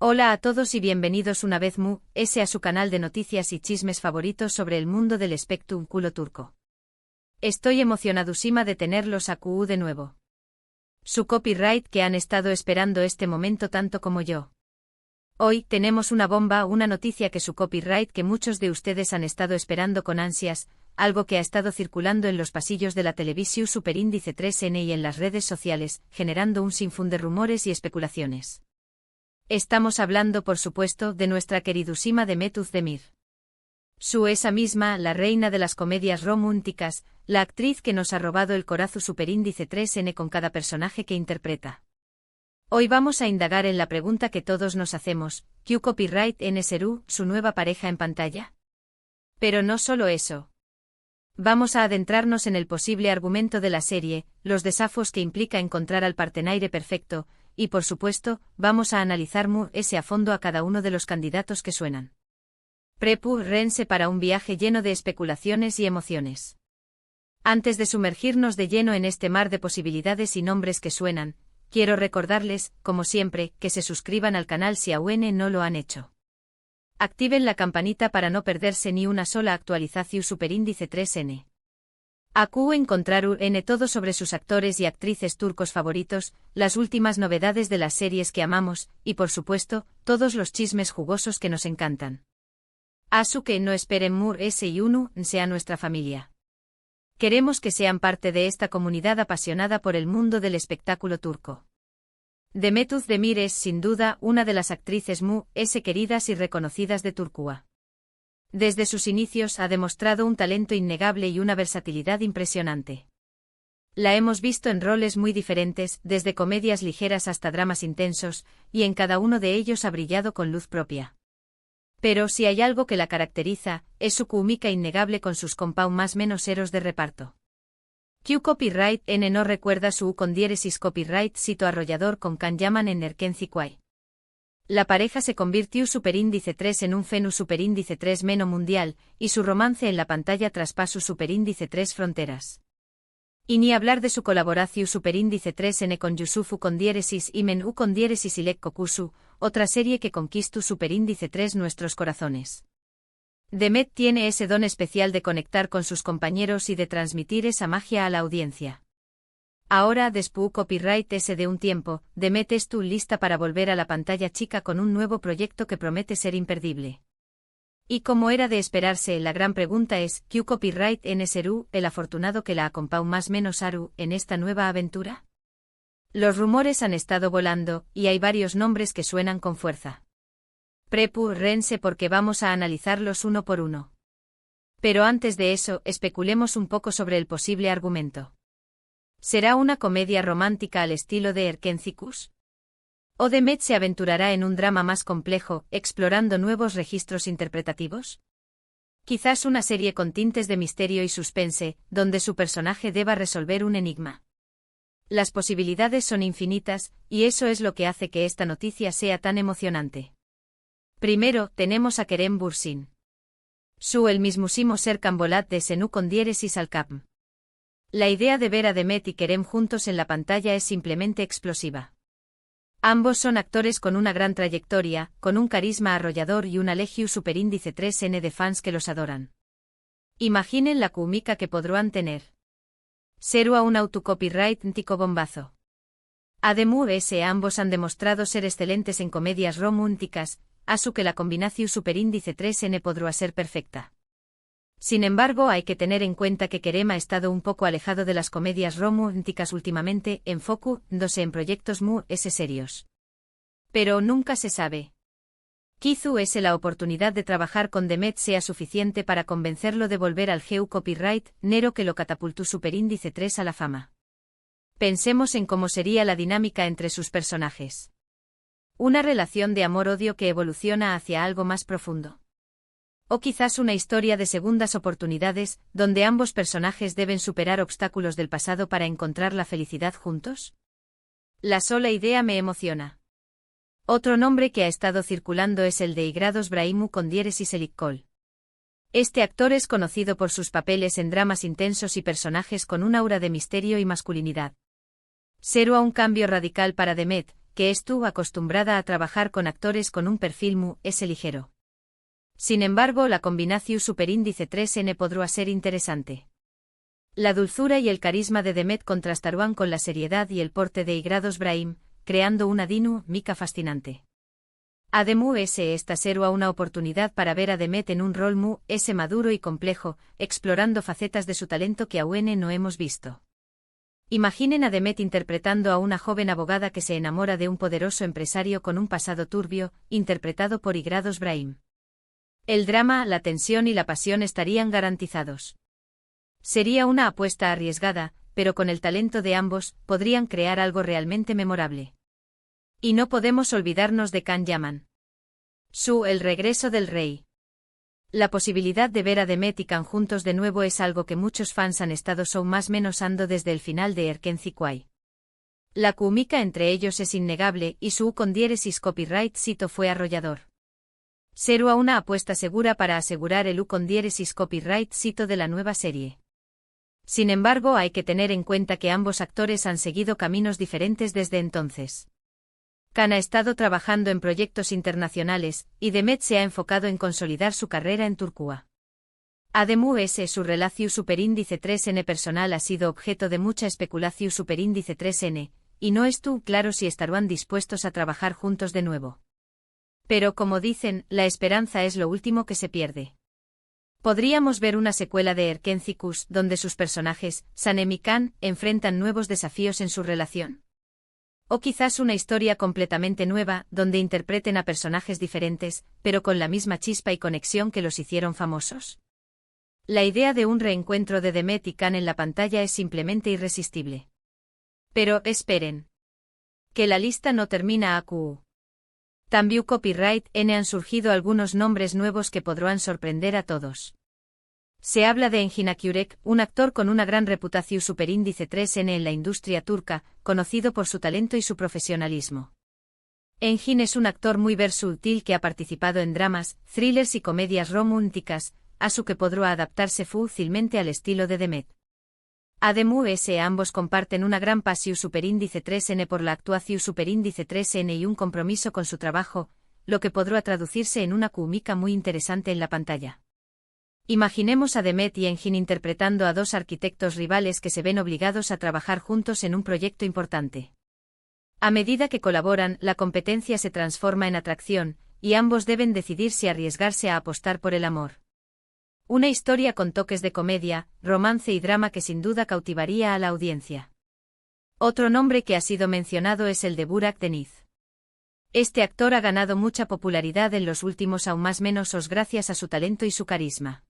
Hola a todos y bienvenidos una vez a su canal de noticias y chismes favoritos sobre el mundo del espectáculo turco. Estoy emocionadísima de tenerlos a de nuevo. Su copyright que han estado esperando este momento tanto como yo. Hoy tenemos una bomba, una noticia que su copyright que muchos de ustedes han estado esperando con ansias, algo que ha estado circulando en los pasillos de la televisión Superíndice 3N y en las redes sociales, generando un sinfín de rumores y especulaciones. Estamos hablando, por supuesto, de nuestra queridísima Demet Özdemir. Esa misma, la reina de las comedias románticas, la actriz que nos ha robado el corazón Superíndice 3N con cada personaje que interpreta. Hoy vamos a indagar en la pregunta que todos nos hacemos, ¿qué copyright en su nueva pareja en pantalla? Pero no solo eso. Vamos a adentrarnos en el posible argumento de la serie, los desafíos que implica encontrar al partenaire perfecto, y por supuesto, vamos a analizar a fondo a cada uno de los candidatos que suenan. Prepárense para un viaje lleno de especulaciones y emociones. Antes de sumergirnos de lleno en este mar de posibilidades y nombres que suenan, quiero recordarles, como siempre, que se suscriban al canal si aún no lo han hecho. Activen la campanita para no perderse ni una sola actualización Superíndice 3N. Encontraron todo sobre sus actores y actrices turcos favoritos, las últimas novedades de las series que amamos, y por supuesto, todos los chismes jugosos que nos encantan. Que no esperen y uno sea nuestra familia. Queremos que sean parte de esta comunidad apasionada por el mundo del espectáculo turco. Demet Özdemir es, sin duda, una de las actrices queridas y reconocidas de Turquía. Desde sus inicios ha demostrado un talento innegable y una versatilidad impresionante. La hemos visto en roles muy diferentes, desde comedias ligeras hasta dramas intensos, y en cada uno de ellos ha brillado con luz propia. Pero si hay algo que la caracteriza, es su química innegable con sus más menos héroes de reparto. Copyright N no recuerda su con diéresis copyright sito arrollador con can llaman en Erkenziquay. La pareja se convirtió Superíndice 3 en un fenu Superíndice 3 meno mundial, y su romance en la pantalla traspasó Superíndice 3 fronteras. Y ni hablar de su colaboración Superíndice 3N con Yusufu con diéresis y Men con diéresis Ilek Kokusu, otra serie que conquistó Superíndice 3 nuestros corazones. Demet tiene ese don especial de conectar con sus compañeros y de transmitir esa magia a la audiencia. Ahora, después copyright de un tiempo, Demet lista para volver a la pantalla chica con un nuevo proyecto que promete ser imperdible. Y como era de esperarse, la gran pregunta es, ¿qué copyright en el afortunado que la acompañó más menos Aru, en esta nueva aventura? Los rumores han estado volando, y hay varios nombres que suenan con fuerza. Prepárense porque vamos a analizarlos uno por uno. Pero antes de eso, especulemos un poco sobre el posible argumento. ¿Será una comedia romántica al estilo de Erkenzikus? ¿O Demet se aventurará en un drama más complejo, explorando nuevos registros interpretativos? Quizás una serie con tintes de misterio y suspense, donde su personaje deba resolver un enigma. Las posibilidades son infinitas, y eso es lo que hace que esta noticia sea tan emocionante. Primero, tenemos a Kerem Bürsin. El mismísimo Serkan Bolat de Senu con diéresis al Capm. La idea de ver a Demet y Kerem juntos en la pantalla es simplemente explosiva. Ambos son actores con una gran trayectoria, con un carisma arrollador y una legión Superíndice 3N de fans que los adoran. Imaginen la química que podrán tener. Seru a un autocopyright tico bombazo. Además, ambos han demostrado ser excelentes en comedias románticas, que la combinación Superíndice 3N podrá ser perfecta. Sin embargo, hay que tener en cuenta que Kerem ha estado un poco alejado de las comedias románticas últimamente, enfocándose en proyectos serios. Pero nunca se sabe. Quizás la oportunidad de trabajar con Demet sea suficiente para convencerlo de volver al copyright Nero que lo catapultó Superíndice 3 a la fama. Pensemos en cómo sería la dinámica entre sus personajes. Una relación de amor-odio que evoluciona hacia algo más profundo. O quizás una historia de segundas oportunidades, donde ambos personajes deben superar obstáculos del pasado para encontrar la felicidad juntos. La sola idea me emociona. Otro nombre que ha estado circulando es el de Igrados Braimu con diéresis Elikkol. Este actor es conocido por sus papeles en dramas intensos y personajes con un aura de misterio y masculinidad. Será un cambio radical para Demet, que estuvo acostumbrada a trabajar con actores con un perfil mu S ligero. Sin embargo, la combinación superíndice 3N podrá ser interesante. La dulzura y el carisma de Demet contrastarán con la seriedad y el porte de Igrados Brahim, creando una dinámica fascinante. Además, esta será una oportunidad para ver a Demet en un rol mu S maduro y complejo, explorando facetas de su talento que aún no hemos visto. Imaginen a Demet interpretando a una joven abogada que se enamora de un poderoso empresario con un pasado turbio, interpretado por Igrados Brahim. El drama, la tensión y la pasión estarían garantizados. Sería una apuesta arriesgada, pero con el talento de ambos, podrían crear algo realmente memorable. Y no podemos olvidarnos de Can Yaman. El regreso del rey. La posibilidad de ver a Demet y Can juntos de nuevo es algo que muchos fans han estado más menos ando desde el final de Erkenci Kwai. La química entre ellos es innegable y su con diéresis copyright cito fue arrollador. Será una apuesta segura para asegurar el con diéresis copyright cito de la nueva serie. Sin embargo, hay que tener en cuenta que ambos actores han seguido caminos diferentes desde entonces. Can ha estado trabajando en proyectos internacionales, y Demet se ha enfocado en consolidar su carrera en Turquía. Además, su relación superíndice 3N personal ha sido objeto de mucha especulación superíndice 3N, y no estuvo claro si estarán dispuestos a trabajar juntos de nuevo. Pero como dicen, la esperanza es lo último que se pierde. Podríamos ver una secuela de Erkenci Kush donde sus personajes, Sanem y Can, enfrentan nuevos desafíos en su relación. O quizás una historia completamente nueva, donde interpreten a personajes diferentes, pero con la misma chispa y conexión que los hicieron famosos. La idea de un reencuentro de Demet y Can en la pantalla es simplemente irresistible. Pero, esperen. Que la lista no termina acu. También copyright N han surgido algunos nombres nuevos que podrán sorprender a todos. Se habla de Engin Akyurek, un actor con una gran reputación superíndice 3N en la industria turca, conocido por su talento y su profesionalismo. Engin es un actor muy versátil que ha participado en dramas, thrillers y comedias románticas, a su que podrá adaptarse fácilmente al estilo de Demet. Además, ambos comparten una gran pasión superíndice 3N por la actuación superíndice 3N y un compromiso con su trabajo, lo que podrá traducirse en una química muy interesante en la pantalla. Imaginemos a Demet y Engin interpretando a dos arquitectos rivales que se ven obligados a trabajar juntos en un proyecto importante. A medida que colaboran, la competencia se transforma en atracción, y ambos deben decidir si arriesgarse a apostar por el amor. Una historia con toques de comedia, romance y drama que sin duda cautivaría a la audiencia. Otro nombre que ha sido mencionado es el de Burak Deniz. Este actor ha ganado mucha popularidad en los últimos aún más menos gracias a su talento y su carisma.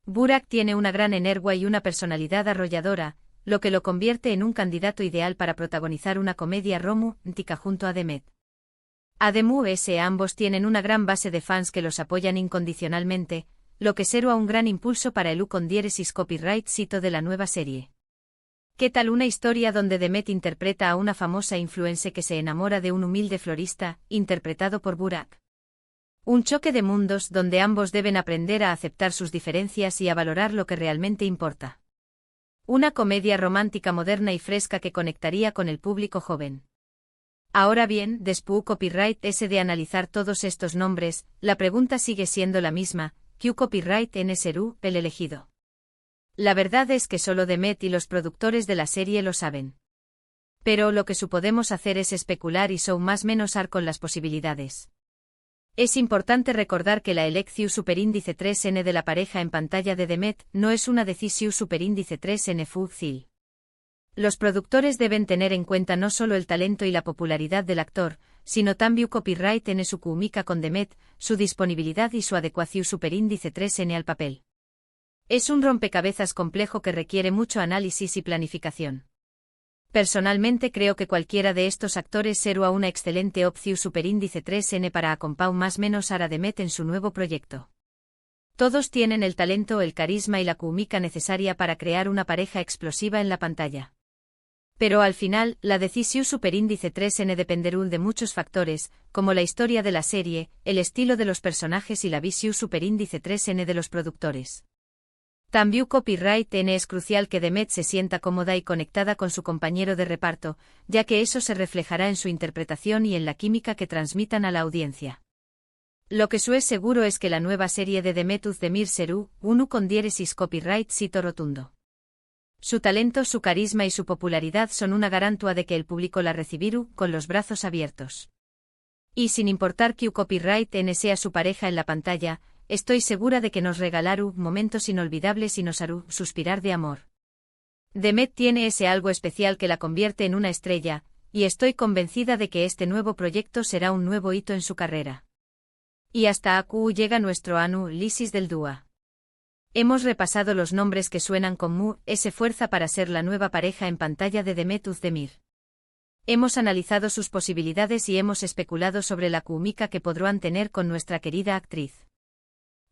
Burak tiene una gran energía y una personalidad arrolladora, lo que lo convierte en un candidato ideal para protagonizar una comedia romántica junto a Demet. Además, ambos tienen una gran base de fans que los apoyan incondicionalmente, lo que será un gran impulso para el con diéresis copyright cito de la nueva serie. ¿Qué tal una historia donde Demet interpreta a una famosa influencer que se enamora de un humilde florista, interpretado por Burak? Un choque de mundos donde ambos deben aprender a aceptar sus diferencias y a valorar lo que realmente importa. Una comedia romántica moderna y fresca que conectaría con el público joven. Ahora bien, después copyright S de analizar todos estos nombres, la pregunta sigue siendo la misma, ¿qué copyright N será el elegido? La verdad es que solo Demet y los productores de la serie lo saben. Pero lo que podemos hacer es especular y más menos con las posibilidades. Es importante recordar que la elección superíndice 3N de la pareja en pantalla de Demet no es una decisión superíndice 3N fácil. Los productores deben tener en cuenta no solo el talento y la popularidad del actor, sino también copyright en su química con Demet, su disponibilidad y su adecuación superíndice 3N al papel. Es un rompecabezas complejo que requiere mucho análisis y planificación. Personalmente creo que cualquiera de estos actores será una excelente opción superíndice 3N para acompañar más menos a Demet en su nuevo proyecto. Todos tienen el talento, el carisma y la química necesaria para crear una pareja explosiva en la pantalla. Pero al final, la decisión superíndice 3N dependerá de muchos factores, como la historia de la serie, el estilo de los personajes y la visión superíndice 3N de los productores. También Copyright N es crucial que Demet se sienta cómoda y conectada con su compañero de reparto, ya que eso se reflejará en su interpretación y en la química que transmitan a la audiencia. Lo que es seguro es que la nueva serie de Demet Özdemir será uno con diéresis copyright sito rotundo. Su talento, su carisma y su popularidad son una garantua de que el público la recibirá con los brazos abiertos. Y sin importar que Copyright N sea su pareja en la pantalla, estoy segura de que nos regalará momentos inolvidables y nos hará suspirar de amor. Demet tiene ese algo especial que la convierte en una estrella, y estoy convencida de que este nuevo proyecto será un nuevo hito en su carrera. Y hasta aquí llega nuestro análisis del dúo. Hemos repasado los nombres que suenan con ese fuerza para ser la nueva pareja en pantalla de Demet Özdemir. Hemos analizado sus posibilidades y hemos especulado sobre la química que podrán tener con nuestra querida actriz.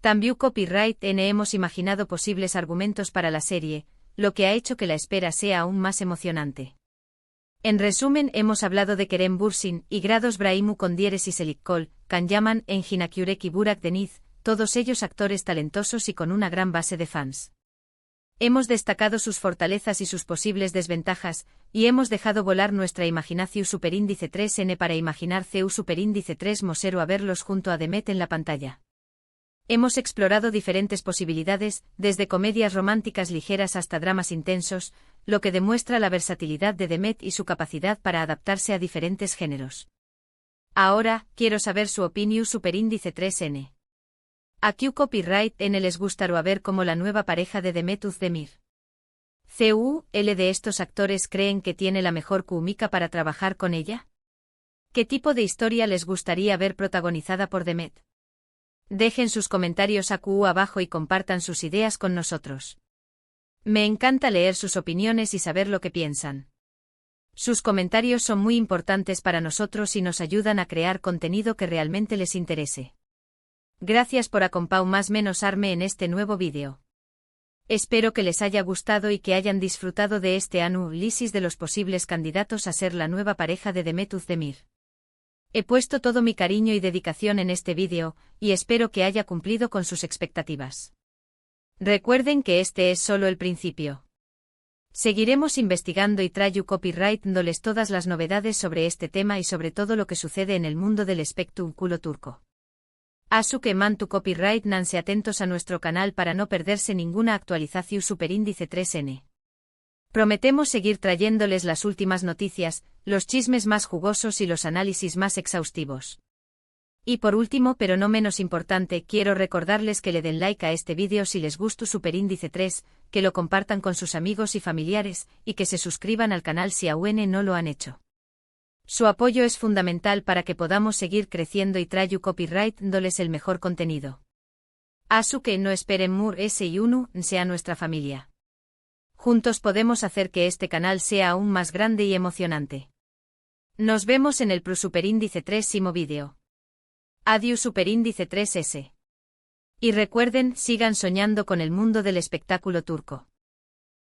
También Copyright N hemos imaginado posibles argumentos para la serie, lo que ha hecho que la espera sea aún más emocionante. En resumen, hemos hablado de Kerem Bürsin y Grados Braimu con diéresis Elikkol, Kan Yaman, Engin Akyurek y Burak Deniz, todos ellos actores talentosos y con una gran base de fans. Hemos destacado sus fortalezas y sus posibles desventajas, y hemos dejado volar nuestra imaginación superíndice 3N para imaginar CU superíndice 3 Mosero a verlos junto a Demet en la pantalla. Hemos explorado diferentes posibilidades, desde comedias románticas ligeras hasta dramas intensos, lo que demuestra la versatilidad de Demet y su capacidad para adaptarse a diferentes géneros. Ahora, quiero saber su opinión superíndice 3N. ¿A qué Copyright N les gustaría ver como la nueva pareja de Demet Özdemir? ¿CUL de estos actores creen que tiene la mejor química para trabajar con ella? ¿Qué tipo de historia les gustaría ver protagonizada por Demet? Dejen sus comentarios aquí abajo y compartan sus ideas con nosotros. Me encanta leer sus opiniones y saber lo que piensan. Sus comentarios son muy importantes para nosotros y nos ayudan a crear contenido que realmente les interese. Gracias por acompañarme en este nuevo vídeo. Espero que les haya gustado y que hayan disfrutado de este análisis de los posibles candidatos a ser la nueva pareja de Demet Özdemir. He puesto todo mi cariño y dedicación en este vídeo, y espero que haya cumplido con sus expectativas. Recuerden que este es solo el principio. Seguiremos investigando y trayendo copyright dándoles todas las novedades sobre este tema y sobre todo lo que sucede en el mundo del espectáculo turco. Así que mantu copyright nanse atentos a nuestro canal para no perderse ninguna actualización superíndice 3N. Prometemos seguir trayéndoles las últimas noticias, los chismes más jugosos y los análisis más exhaustivos. Y por último, pero no menos importante, quiero recordarles que le den like a este vídeo si les gustó superíndice 3, que lo compartan con sus amigos y familiares, y que se suscriban al canal si aún no lo han hecho. Su apoyo es fundamental para que podamos seguir creciendo y trayendo copyright dándoles el mejor contenido. Así que no esperen ese y uno sea nuestra familia. Juntos podemos hacer que este canal sea aún más grande y emocionante. Nos vemos en el superíndice 3 vídeo. Adiós superíndice 3S. Y recuerden, sigan soñando con el mundo del espectáculo turco.